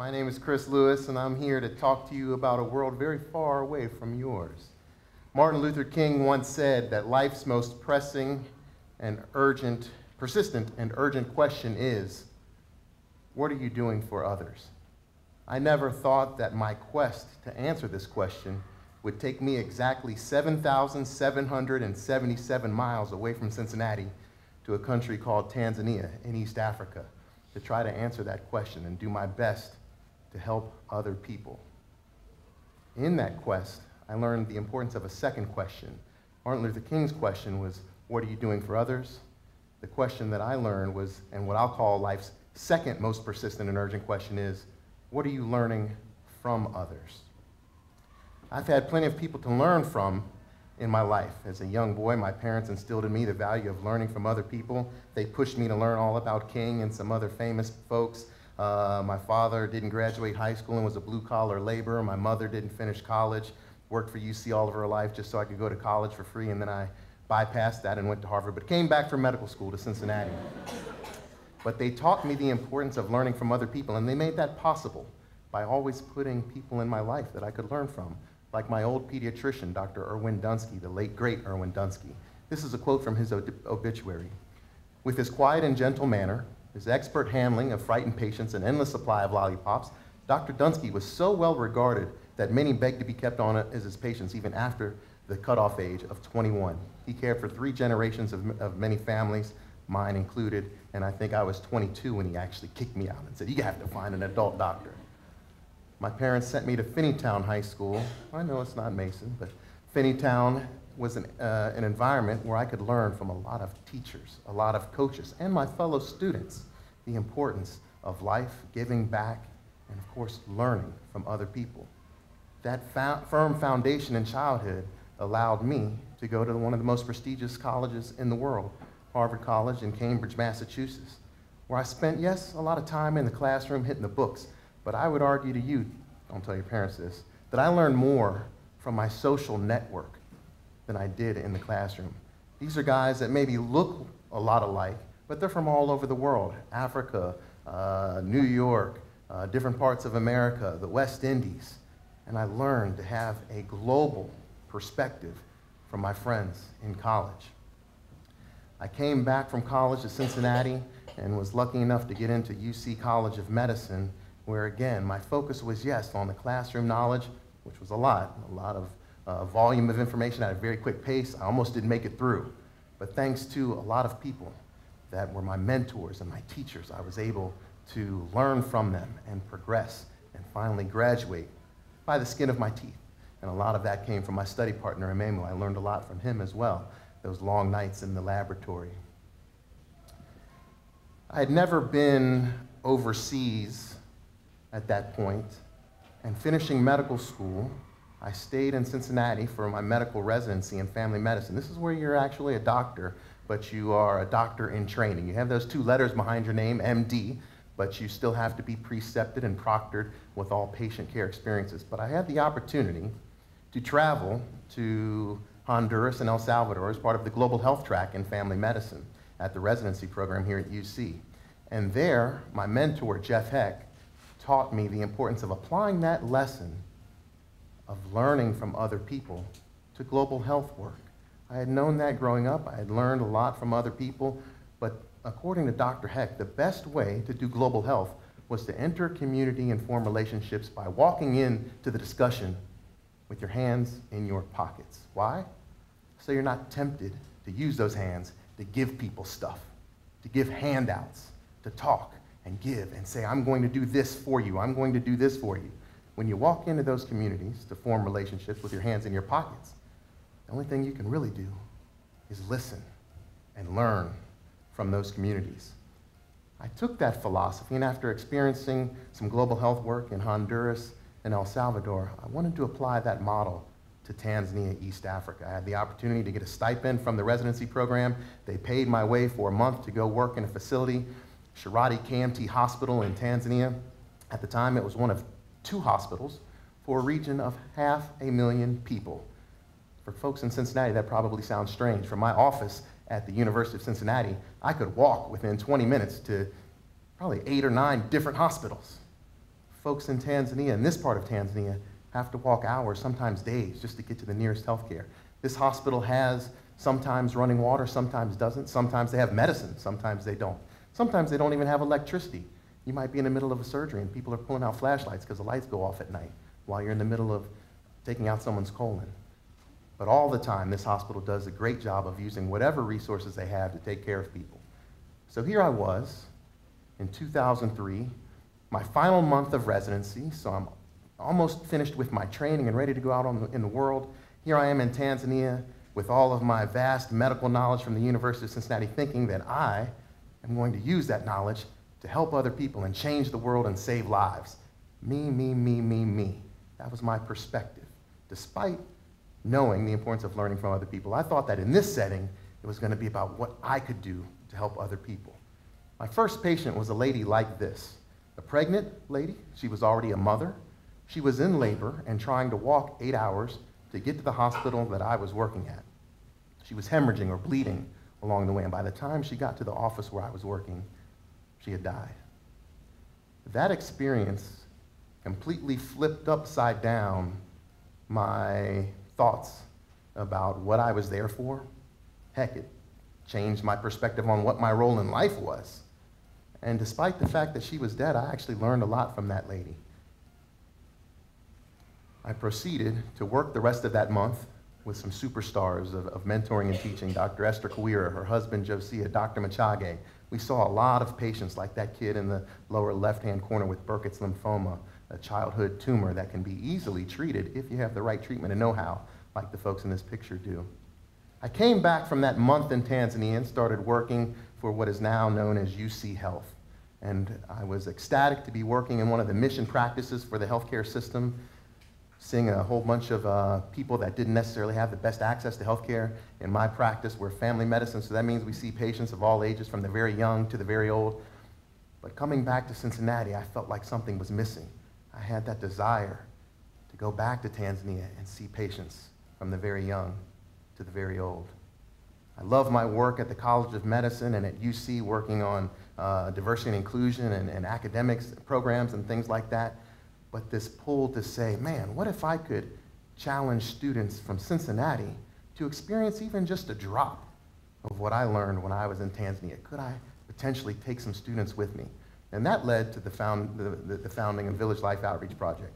My name is Chris Lewis, and I'm here to talk to you about a world very far away from yours. Martin Luther King once said that life's most persistent and urgent question is, what are you doing for others? I never thought that my quest to answer this question would take me exactly 7,777 miles away from Cincinnati to a country called Tanzania in East Africa to try to answer that question and do my best to help other people. In that quest, I learned the importance of a second question. Martin Luther King's question was, what are you doing for others? The question that I learned was, and what I'll call life's second most persistent and urgent question is, what are you learning from others? I've had plenty of people to learn from in my life. As a young boy, my parents instilled in me the value of learning from other people. They pushed me to learn all about King and some other famous folks. My father didn't graduate high school and was a blue-collar laborer. My mother didn't finish college, worked for UC all of her life just so I could go to college for free, and then I bypassed that and went to Harvard, but came back from medical school to Cincinnati. But they taught me the importance of learning from other people, and they made that possible by always putting people in my life that I could learn from, like my old pediatrician, Dr. Irwin Dunsky, the late, great Irwin Dunsky. This is a quote from his obituary. With his quiet and gentle manner, his expert handling of frightened patients and endless supply of lollipops, Dr. Dunsky was so well regarded that many begged to be kept on as his patients even after the cutoff age of 21. He cared for 3 generations of many families, mine included, and I think I was 22 when he actually kicked me out and said, you have to find an adult doctor. My parents sent me to Finneytown High School. I know it's not Mason, but Finneytown was an environment where I could learn from a lot of teachers, a lot of coaches, and my fellow students the importance of life, giving back, and of course, learning from other people. That firm foundation in childhood allowed me to go to one of the most prestigious colleges in the world, Harvard College in Cambridge, Massachusetts, where I spent, yes, a lot of time in the classroom hitting the books, but I would argue to you, don't tell your parents this, that I learned more from my social network than I did in the classroom. These are guys that maybe look a lot alike, but they're from all over the world, Africa, New York, different parts of America, the West Indies, and I learned to have a global perspective from my friends in college. I came back from college to Cincinnati and was lucky enough to get into UC College of Medicine, where again, my focus was, yes, on the classroom knowledge, which was a lot of volume of information at a very quick pace. I almost didn't make it through. But thanks to a lot of people that were my mentors and my teachers, I was able to learn from them and progress and finally graduate by the skin of my teeth. And a lot of that came from my study partner, Emmanuel. I learned a lot from him as well, those long nights in the laboratory. I had never been overseas at that point, and finishing medical school, I stayed in Cincinnati for my medical residency in family medicine. This is where you're actually a doctor, but you are a doctor in training. You have those 2 letters behind your name, MD, but you still have to be precepted and proctored with all patient care experiences. But I had the opportunity to travel to Honduras and El Salvador as part of the Global Health Track in family medicine at the residency program here at UC. And there, my mentor, Jeff Heck, taught me the importance of applying that lesson of learning from other people to global health work. I had known that growing up. I had learned a lot from other people, but according to Dr. Heck, the best way to do global health was to enter community and form relationships by walking into the discussion with your hands in your pockets. Why? So you're not tempted to use those hands to give people stuff, to give handouts, to talk and give and say, I'm going to do this for you, I'm going to do this for you. When you walk into those communities to form relationships with your hands in your pockets, the only thing you can really do is listen and learn from those communities. I took that philosophy, and after experiencing some global health work in Honduras and El Salvador, I wanted to apply that model to Tanzania, East Africa. I had the opportunity to get a stipend from the residency program. They paid my way for a month to go work in a facility, Shirati KMT Hospital in Tanzania. At the time, it was one of 2 hospitals for a region of 500,000 people. For folks in Cincinnati, that probably sounds strange. From my office at the University of Cincinnati, I could walk within 20 minutes to probably 8 or 9 different hospitals. Folks in Tanzania, in this part of Tanzania, have to walk hours, sometimes days, just to get to the nearest healthcare. This hospital has sometimes running water, sometimes doesn't. Sometimes they have medicine, sometimes they don't. Sometimes they don't even have electricity. You might be in the middle of a surgery and people are pulling out flashlights because the lights go off at night while you're in the middle of taking out someone's colon. But all the time, this hospital does a great job of using whatever resources they have to take care of people. So here I was in 2003, my final month of residency, so I'm almost finished with my training and ready to go out in the world. Here I am in Tanzania with all of my vast medical knowledge from the University of Cincinnati, thinking that I am going to use that knowledge to help other people and change the world and save lives. Me, me, me, me, me. That was my perspective. Despite knowing the importance of learning from other people, I thought that in this setting, it was going to be about what I could do to help other people. My first patient was a lady like this, a pregnant lady. She was already a mother. She was in labor and trying to walk 8 hours to get to the hospital that I was working at. She was hemorrhaging or bleeding along the way, and by the time she got to the office where I was working, she had died. That experience completely flipped upside down my thoughts about what I was there for. Heck, it changed my perspective on what my role in life was. And despite the fact that she was dead, I actually learned a lot from that lady. I proceeded to work the rest of that month with some superstars of mentoring and teaching, Dr. Esther Kawira, her husband Josiah, Dr. Machage. We saw a lot of patients like that kid in the lower left-hand corner with Burkitt's lymphoma, a childhood tumor that can be easily treated if you have the right treatment and know-how, like the folks in this picture do. I came back from that month in Tanzania and started working for what is now known as UC Health. And I was ecstatic to be working in one of the mission practices for the healthcare system, seeing a whole bunch of people that didn't necessarily have the best access to healthcare. In my practice, we're family medicine, so that means we see patients of all ages, from the very young to the very old. But coming back to Cincinnati, I felt like something was missing. I had that desire to go back to Tanzania and see patients from the very young to the very old. I love my work at the College of Medicine and at UC, working on diversity and inclusion and academics programs and things like that. But this pull to say, man, what if I could challenge students from Cincinnati to experience even just a drop of what I learned when I was in Tanzania? Could I potentially take some students with me? And that led to the founding of Village Life Outreach Project.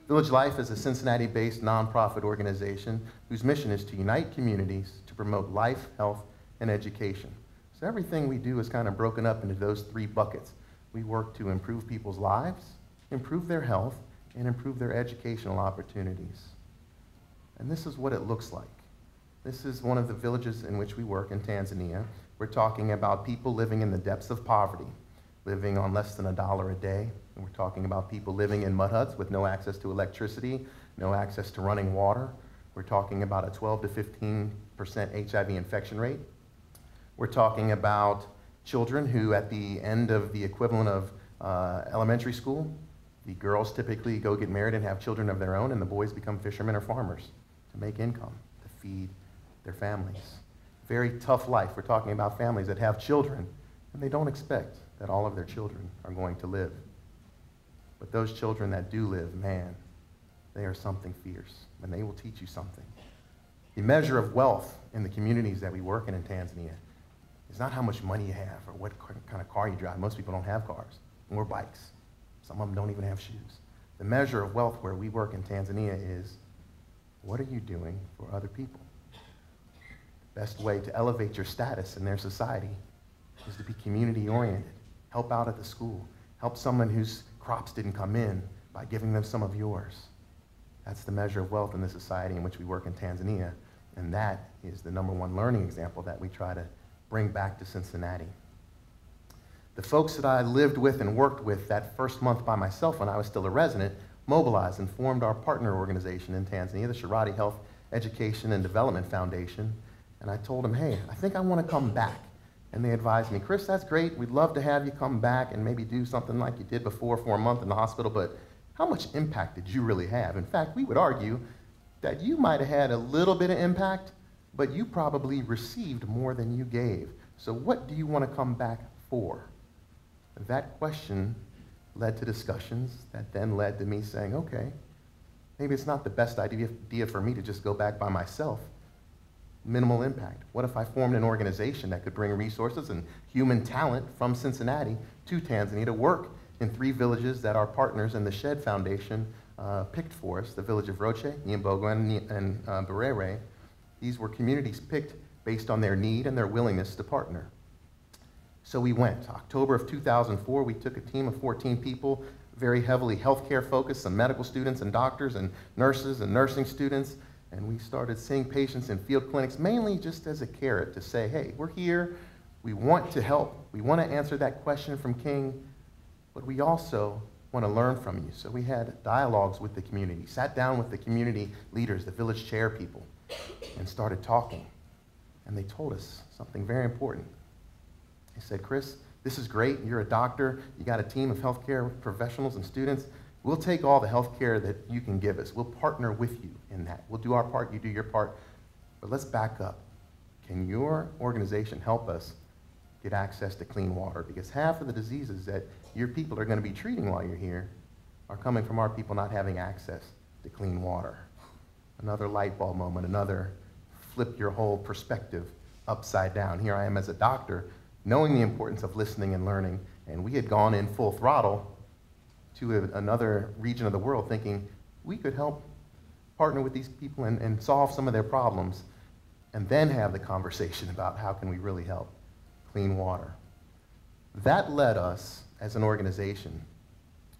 Village Life is a Cincinnati-based nonprofit organization whose mission is to unite communities to promote life, health, and education. So everything we do is kind of broken up into those three buckets. We work to improve people's lives, improve their health, and improve their educational opportunities. And this is what it looks like. This is one of the villages in which we work in Tanzania. We're talking about people living in the depths of poverty, living on less than $1 a day. And we're talking about people living in mud huts with no access to electricity, no access to running water. We're talking about a 12 to 15% HIV infection rate. We're talking about children who, at the end of the equivalent of elementary school, the girls typically go get married and have children of their own, and the boys become fishermen or farmers to make income, to feed their families. Very tough life. We're talking about families that have children, and they don't expect that all of their children are going to live. But those children that do live, man, they are something fierce, and they will teach you something. The measure of wealth in the communities that we work in Tanzania is not how much money you have or what kind of car you drive. Most people don't have cars or bikes. Some of them don't even have shoes. The measure of wealth where we work in Tanzania is, what are you doing for other people? The best way to elevate your status in their society is to be community-oriented. Help out at the school. Help someone whose crops didn't come in by giving them some of yours. That's the measure of wealth in the society in which we work in Tanzania, and that is the #1 learning example that we try to bring back to Cincinnati. The folks that I lived with and worked with that first month by myself when I was still a resident mobilized and formed our partner organization in Tanzania, the Sharati Health Education and Development Foundation. And I told them, hey, I think I want to come back. And they advised me, Chris, that's great. We'd love to have you come back and maybe do something like you did before for a month in the hospital, but how much impact did you really have? In fact, we would argue that you might have had a little bit of impact, but you probably received more than you gave. So what do you want to come back for? That question led to discussions that then led to me saying, okay, maybe it's not the best idea for me to just go back by myself. Minimal impact. What if I formed an organization that could bring resources and human talent from Cincinnati to Tanzania to work in 3 villages that our partners in the Shed Foundation picked for us, the village of Roche, Nyambogo, and Berere. These were communities picked based on their need and their willingness to partner. So we went. October of 2004, we took a team of 14 people, very heavily healthcare focused, some medical students and doctors and nurses and nursing students, and we started seeing patients in field clinics, mainly just as a carrot to say, hey, we're here, we want to help, we want to answer that question from King, but we also want to learn from you. So we had dialogues with the community, sat down with the community leaders, the village chair people, and started talking. And they told us something very important. They said, Chris, this is great, you're a doctor, you got a team of healthcare professionals and students. We'll take all the healthcare that you can give us. We'll partner with you in that. We'll do our part, you do your part. But let's back up. Can your organization help us get access to clean water? Because half of the diseases that your people are going to be treating while you're here are coming from our people not having access to clean water. Another light bulb moment, another flip your whole perspective upside down. Here I am as a doctor, knowing the importance of listening and learning, and we had gone in full throttle to another region of the world thinking we could help partner with these people and solve some of their problems, and then have the conversation about how can we really help clean water. That led us as an organization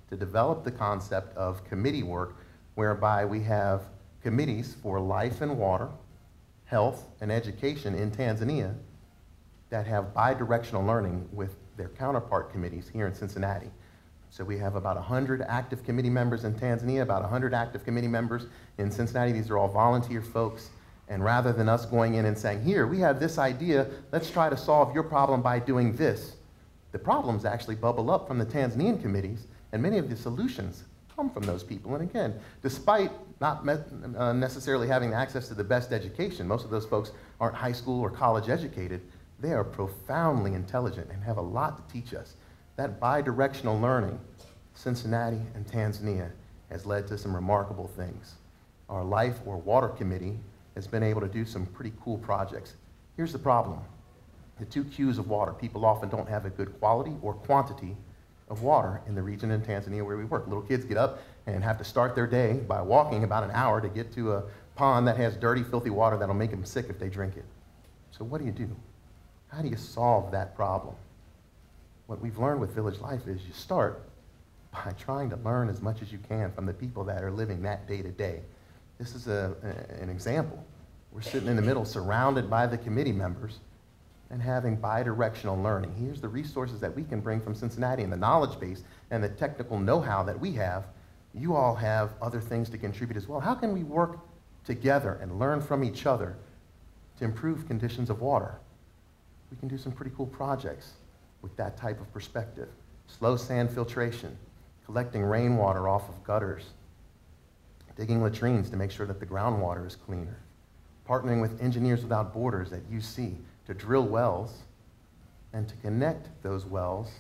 to develop the concept of committee work, whereby we have committees for life and water, health, and education in Tanzania that have bi-directional learning with their counterpart committees here in Cincinnati. So we have about 100 active committee members in Tanzania, about 100 active committee members in Cincinnati. These are all volunteer folks. And rather than us going in and saying, here, we have this idea, let's try to solve your problem by doing this, the problems actually bubble up from the Tanzanian committees, and many of the solutions come from those people. And again, despite not necessarily having access to the best education, most of those folks aren't high school or college educated, they are profoundly intelligent and have a lot to teach us. That bi-directional learning, Cincinnati and Tanzania, has led to some remarkable things. Our Life or Water Committee has been able to do some pretty cool projects. Here's the problem. The 2 Qs of water. People often don't have a good quality or quantity of water in the region in Tanzania where we work. Little kids get up and have to start their day by walking about an hour to get to a pond that has dirty, filthy water that'll make them sick if they drink it. So what do? How do you solve that problem? What we've learned with Village Life is you start by trying to learn as much as you can from the people that are living that day to day. This is an example. We're sitting in the middle, surrounded by the committee members, and having bi-directional learning. Here's the resources that we can bring from Cincinnati and the knowledge base and the technical know-how that we have. You all have other things to contribute as well. How can we work together and learn from each other to improve conditions of water? We can do some pretty cool projects with that type of perspective. Slow sand filtration, collecting rainwater off of gutters, digging latrines to make sure that the groundwater is cleaner, partnering with Engineers Without Borders at UC to drill wells and to connect those wells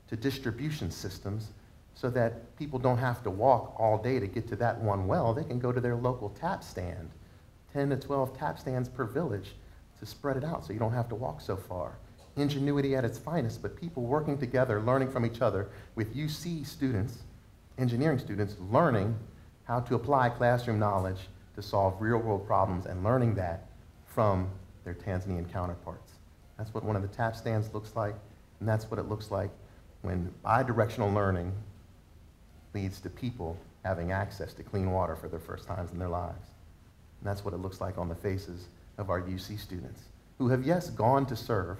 to distribution systems so that people don't have to walk all day to get to that one well. They can go to their local tap stand, 10 to 12 tap stands per village to spread it out so you don't have to walk so far. Ingenuity at its finest, but people working together, learning from each other with UC students, engineering students, learning how to apply classroom knowledge to solve real-world problems and learning that from their Tanzanian counterparts. That's what one of the tap stands looks like, and that's what it looks like when bi-directional learning leads to people having access to clean water for their first times in their lives. And that's what it looks like on the faces of our UC students, who have, yes, gone to serve,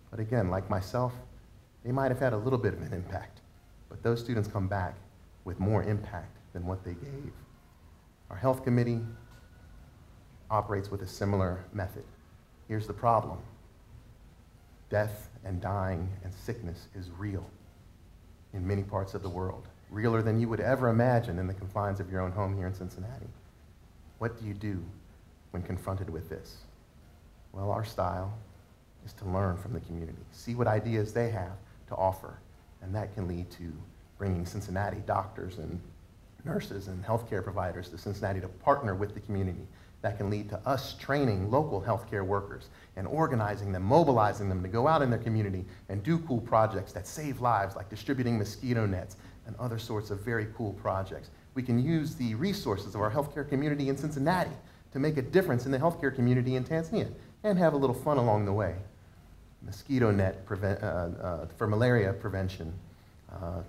but again, like myself, they might have had a little bit of an impact, but those students come back with more impact than what they gave. Our health committee operates with a similar method. Here's the problem. Death and dying and sickness is real in many parts of the world, realer than you would ever imagine in the confines of your own home here in Cincinnati. What do you do when confronted with this? Well, our style is to learn from the community, see what ideas they have to offer, And that can lead to bringing Cincinnati doctors and nurses and healthcare providers to Cincinnati to partner with the community. That can lead to us training local healthcare workers and organizing them, mobilizing them to go out in their community and do cool projects that save lives, like distributing mosquito nets and other sorts of very cool projects. We can use the resources of our healthcare community in Cincinnati to make a difference in the healthcare community in Tanzania and have a little fun along the way. Mosquito net for malaria prevention,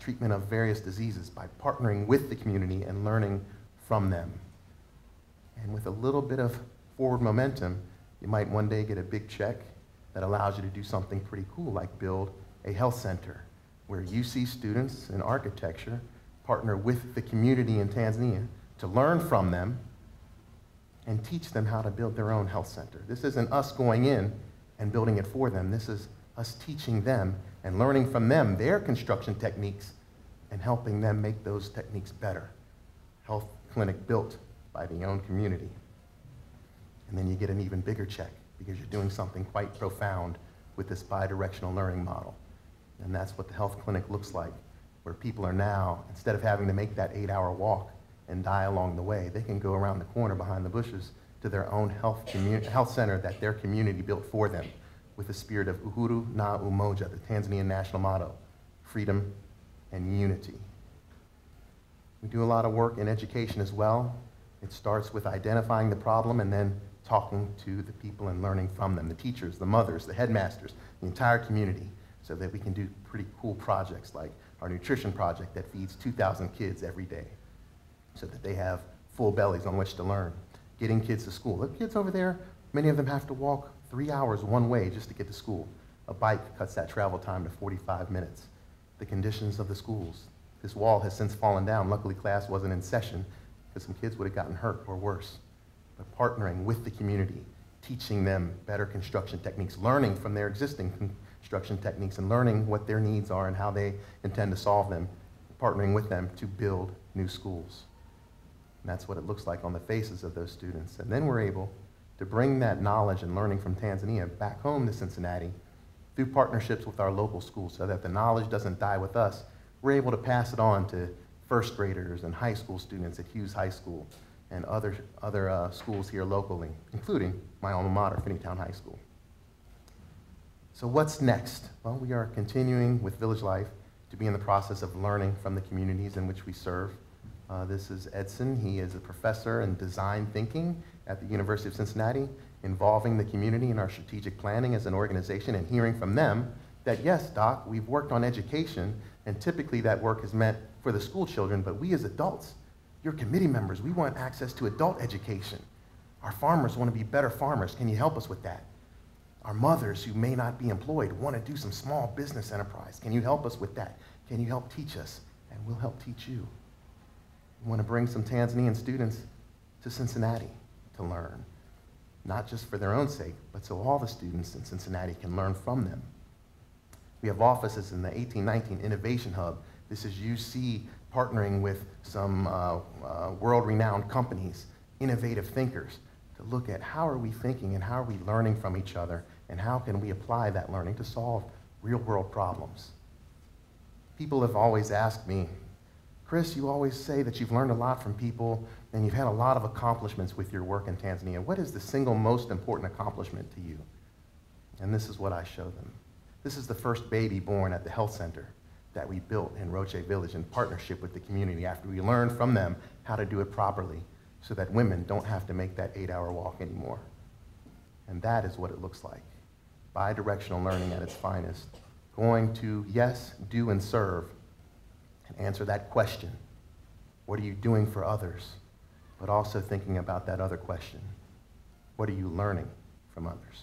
treatment of various diseases by partnering with the community and learning from them. And with a little bit of forward momentum, you might one day get a big check that allows you to do something pretty cool, like build a health center where UC students in architecture partner with the community in Tanzania to learn from them and teach them how to build their own health center. This isn't us going in and building it for them. This is us teaching them and learning from them their construction techniques and helping them make those techniques better. Health clinic built by the own community. And then you get an even bigger check because you're doing something quite profound with this bi-directional learning model. And that's what the health clinic looks like, where people are now, instead of having to make that 8-hour walk and die along the way, they can go around the corner behind the bushes to their own health center that their community built for them, with the spirit of Uhuru na Umoja, the Tanzanian national motto, freedom and unity. We do a lot of work in education as well. It starts with identifying the problem and then talking to the people and learning from them, the teachers, the mothers, the headmasters, the entire community, so that we can do pretty cool projects like our nutrition project that feeds 2,000 kids every day so that they have full bellies on which to learn. Getting kids to school. Look, kids over there, many of them have to walk 3 hours one way just to get to school. A bike cuts that travel time to 45 minutes. The conditions of the schools. This wall has since fallen down. Luckily, class wasn't in session because some kids would have gotten hurt or worse. But partnering with the community, teaching them better construction techniques, learning from their existing construction techniques and learning what their needs are and how they intend to solve them, partnering with them to build new schools. And that's what it looks like on the faces of those students. And then we're able to bring that knowledge and learning from Tanzania back home to Cincinnati through partnerships with our local schools so that the knowledge doesn't die with us. We're able to pass it on to first graders and high school students at Hughes High School and other schools here locally, including my alma mater, Finneytown High School. So what's next? Well, we are continuing with Village Life to be in the process of learning from the communities in which we serve. This is Edson. He is a professor in design thinking at the University of Cincinnati, involving the community in our strategic planning as an organization and hearing from them that, yes, Doc, we've worked on education, and typically that work is meant for the school children, but we as adults, your committee members, we want access to adult education. Our farmers want to be better farmers. Can you help us with that? Our mothers who may not be employed want to do some small business enterprise. Can you help us with that? Can you help teach us? And we'll help teach you. We want to bring some Tanzanian students to Cincinnati to learn, not just for their own sake, but so all the students in Cincinnati can learn from them. We have offices in the 1819 Innovation Hub. This is UC partnering with some world-renowned companies, innovative thinkers, to look at how are we thinking and how are we learning from each other and how can we apply that learning to solve real-world problems. People have always asked me, Chris, you always say that you've learned a lot from people and you've had a lot of accomplishments with your work in Tanzania. What is the single most important accomplishment to you? And this is what I show them. This is the first baby born at the health center that we built in Roche Village in partnership with the community after we learned from them how to do it properly so that women don't have to make that 8-hour walk anymore. And that is what it looks like. Bi-directional learning at its finest. Going to, yes, do and serve, and answer that question. What are you doing for others? But also thinking about that other question. What are you learning from others?